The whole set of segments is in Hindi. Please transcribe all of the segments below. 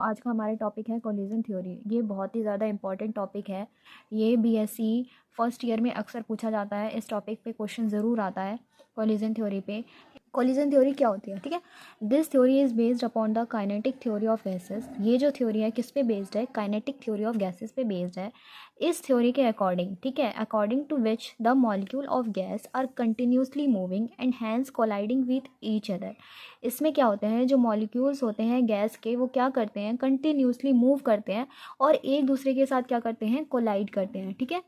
आज का हमारा टॉपिक है कोलिजन थ्योरी। ये बहुत ही ज़्यादा इंपॉर्टेंट टॉपिक है। ये बीएससी फर्स्ट ईयर में अक्सर पूछा जाता है। इस टॉपिक पे क्वेश्चन ज़रूर आता है कोलिजन थ्योरी पे। कोलिजन थ्योरी क्या होती है, ठीक है। This theory is based upon the kinetic theory of gases. ये जो थ्योरी है किस पे बेस्ड है? काइनेटिक थ्योरी ऑफ गैसेस पे बेस्ड है। इस थ्योरी के अकॉर्डिंग, ठीक है, according to which the molecule of gas are continuously moving and hence colliding with each other. इसमें क्या होते हैं, जो मॉलिक्यूल्स होते हैं गैस के, वो क्या करते हैं, कंटिन्यूसली मूव करते हैं और एक दूसरे के साथ क्या करते हैं, कोलाइड करते हैं, ठीक है।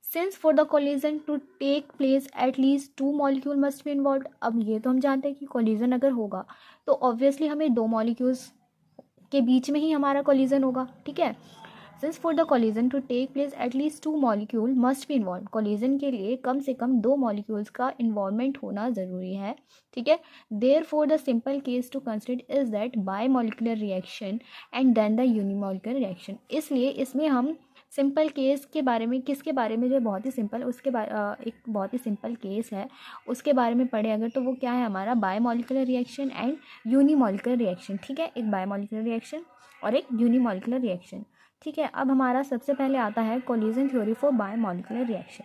Since for the collision to take place at least 2 molecule must be involve. अब ये तो हम जानते हैं कि कोलिजन अगर होगा तो ऑब्वियसली हमें 2 मॉलिक्यूल्स के बीच में ही हमारा कोलिजन होगा, ठीक है। Since for the collision to take place at least 2 molecule must be involve. Collision के लिए कम से कम 2 मॉलिक्यूल्स का इन्वॉल्वमेंट होना ज़रूरी है, ठीक है। Therefore the simple case to consider is that bimolecular reaction and then the unimolecular reaction. इसलिए इसमें हम सिंपल केस के बारे में, किसके बारे में, जो बहुत ही सिंपल, उसके बारे एक बहुत ही सिंपल केस है उसके बारे में पढ़े अगर, तो वो क्या है हमारा bimolecular reaction and unimolecular reaction, ठीक है। एक बाय मॉलिकुलर रिएक्शन और एक यूनिमॉलिकुलर रिएक्शन, ठीक है। अब हमारा सबसे पहले आता है collision theory for biomolecular reaction.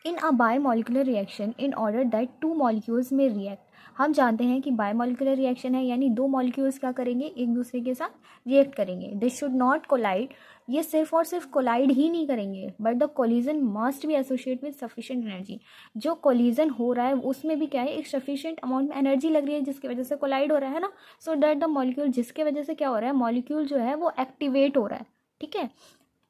In a biomolecular reaction in order that 2 molecules में रिएक्ट। हम जानते हैं कि बायोमॉलिकुलर रिएक्शन है यानी 2 मॉलिक्यूल्स क्या करेंगे, एक दूसरे के साथ रिएक्ट करेंगे। They should not collide. ये सिर्फ और सिर्फ कोलाइड ही नहीं करेंगे, but the collision must be associate with sufficient energy. जो कोलिजन हो रहा है उसमें भी क्या है, एक सफिशिएंट अमाउंट में एनर्जी लग रही है जिसकी वजह से कोलाइड हो रहा है ना। सो दैट द मॉलिक्यूल, जिसके वजह से क्या हो रहा है, मॉलिक्यूल जो है वो एक्टिवेट हो रहा है, ठीक है।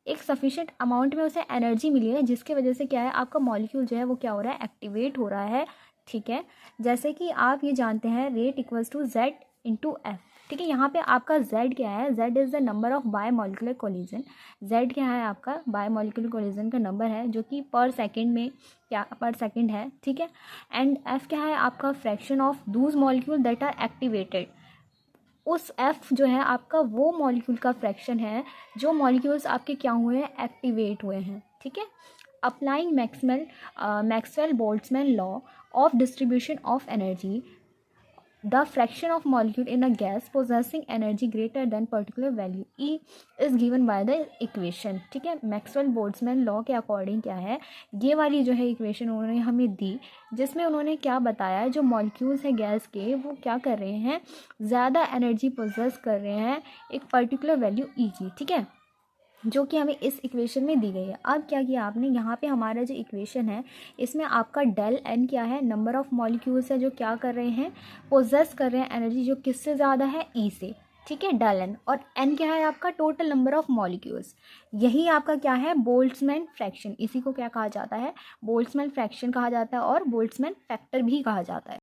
एक सफिशिएंट अमाउंट में उसे एनर्जी मिली है जिसके वजह से क्या है, आपका मॉलिक्यूल जो है वो क्या हो रहा है, एक्टिवेट हो रहा है, ठीक है। जैसे कि आप ये जानते हैं rate equals to Z into F, ठीक है। यहाँ पे आपका जेड क्या है, Z is the number of biomolecular collision. Z क्या है, आपका बायोमॉलिकुलर कोलिजन का नंबर है जो कि पर सेकेंड में क्या, पर सेकेंड है, ठीक है। एंड एफ क्या है, आपका fraction of those molecule that are activated. उस एफ जो है आपका वो मॉलिक्यूल का फ्रैक्शन है जो मॉलिक्यूल्स आपके क्या हुए हैं, एक्टिवेट हुए हैं, ठीक है। Applying Maxwell Boltzmann law of distribution of energy, the fraction of molecule in a gas possessing energy greater than particular value E is given by the equation, ठीक है। मैक्सवेल बोल्ट्जमैन लॉ के अकॉर्डिंग क्या है, ये वाली जो है इक्वेशन उन्होंने हमें दी, जिसमें उन्होंने क्या बताया, जो मॉलिक्यूल्स हैं गैस के वो क्या कर रहे हैं, ज़्यादा एनर्जी पोजेस कर रहे हैं एक पर्टिकुलर वैल्यू ई की, ठीक है, जो कि हमें इस इक्वेशन में दी गई है। अब क्या किया आपने, यहाँ पे हमारा जो इक्वेशन है इसमें आपका डेल एन क्या है, नंबर ऑफ मॉलिक्यूल्स है जो क्या कर रहे हैं, पोजेस कर रहे हैं एनर्जी, जो किससे ज़्यादा है, ई से, ठीक है, डेल एन। और एन क्या है आपका, टोटल नंबर ऑफ मॉलिक्यूल्स। यही आपका क्या है, बोल्ट्जमैन फ्रैक्शन। इसी को क्या कहा जाता है, बोल्ट्जमैन फ्रैक्शन कहा जाता है और बोल्ट्जमैन फैक्टर भी कहा जाता है।